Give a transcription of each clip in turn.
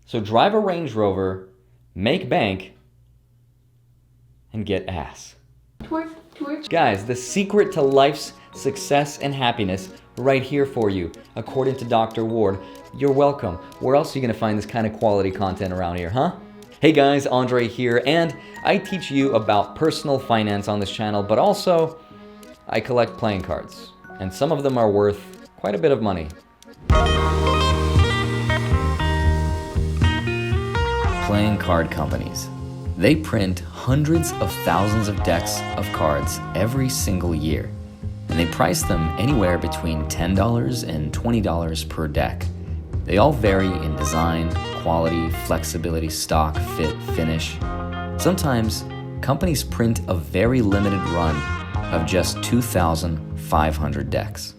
So drive a Range Rover, make bank, and get ass. Twerk, twerk. Guys, the secret to life's success and happiness right here for you, according to Dr. Ward. You're welcome. Where else are you gonna find this kind of quality content around here, huh? Hey guys, Andrei here, and I teach you about personal finance on this channel, but also I collect playing cards, and some of them are worth quite a bit of money. Playing card companies. They print hundreds of thousands of decks of cards every single year, and they price them anywhere between $10 and $20 per deck. They all vary in design, quality, flexibility, stock, fit, finish. Sometimes companies print a very limited run of just 2,500 decks.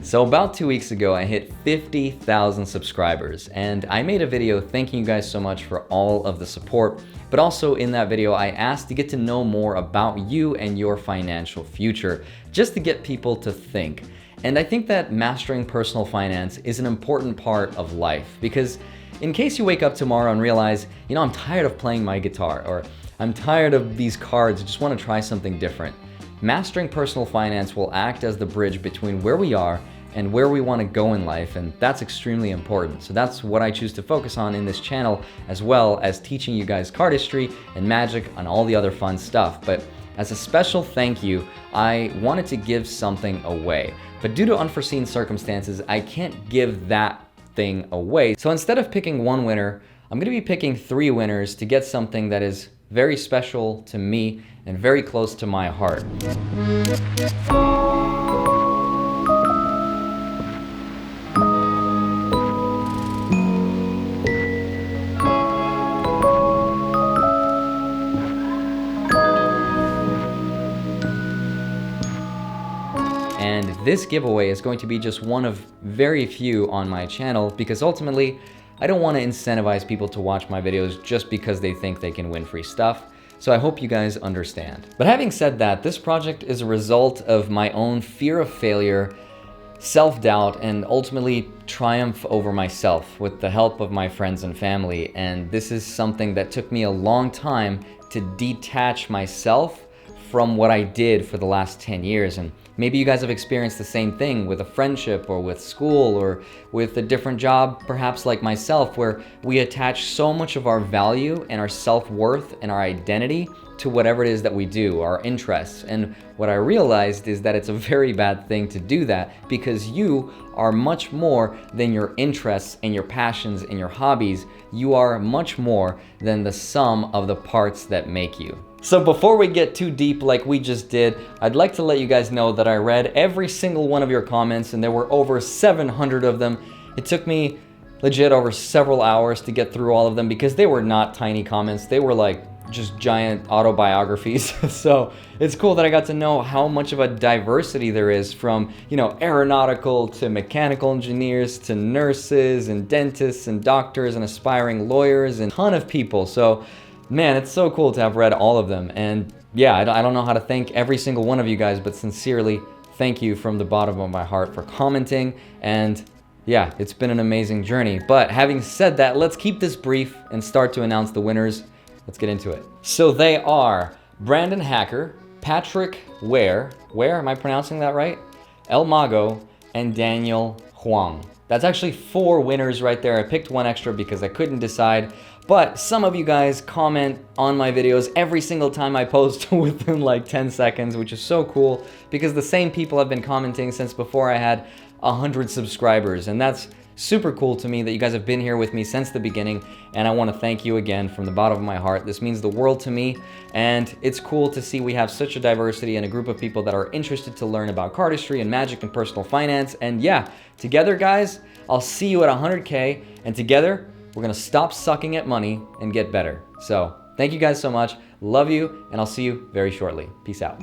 So about 2 weeks ago, I hit 50,000 subscribers, and I made a video thanking you guys so much for all of the support. But also in that video, I asked to get to know more about you and your financial future, just to get people to think. And I think that mastering personal finance is an important part of life, because in case you wake up tomorrow and realize, you know, I'm tired of playing my guitar, or I'm tired of these cards, I just want to try something different. Mastering personal finance will act as the bridge between where we are and where we want to go in life, and that's extremely important. So that's what I choose to focus on in this channel, as well as teaching you guys cardistry and magic and all the other fun stuff. But as a special thank you, I wanted to give something away. But due to unforeseen circumstances, I can't give that thing away. So instead of picking one winner, I'm gonna be picking 3 winners to get something that is very special to me and very close to my heart. And this giveaway is going to be just one of very few on my channel, because ultimately, I don't want to incentivize people to watch my videos just because they think they can win free stuff. So I hope you guys understand. But having said that, this project is a result of my own fear of failure, self-doubt, and ultimately triumph over myself with the help of my friends and family. And this is something that took me a long time to detach myself from what I did for the last 10 years. And maybe you guys have experienced the same thing with a friendship or with school or with a different job, perhaps like myself, where we attach so much of our value and our self-worth and our identity to whatever it is that we do, our interests. And what I realized is that it's a very bad thing to do that, because you are much more than your interests and your passions and your hobbies. You are much more than the sum of the parts that make you. So before we get too deep like we just did, I'd like to let you guys know that I read every single one of your comments, and there were over 700 of them. It took me legit over several hours to get through all of them, because they were not tiny comments. They were like just giant autobiographies. So it's cool that I got to know how much of a diversity there is, from, you know, aeronautical to mechanical engineers to nurses and dentists and doctors and aspiring lawyers and a ton of people. So man, it's so cool to have read all of them. And yeah, I don't know how to thank every single one of you guys, but sincerely, thank you from the bottom of my heart for commenting. And yeah, it's been an amazing journey. But having said that, let's keep this brief and start to announce the winners. Let's get into it. So they are Brandon Hacker, Patrick Ware, am I pronouncing that right? El Mago, and Daniel Huang. That's actually 4 winners right there. I picked one extra because I couldn't decide. But some of you guys comment on my videos every single time I post within like 10 seconds, which is so cool, because the same people have been commenting since before I had 100 subscribers. And that's super cool to me that you guys have been here with me since the beginning. And I want to thank you again from the bottom of my heart. This means the world to me. And it's cool to see we have such a diversity and a group of people that are interested to learn about cardistry and magic and personal finance. And yeah, together guys, I'll see you at 100K, and together, we're gonna stop sucking at money and get better. So thank you guys so much. Love you, and I'll see you very shortly. Peace out.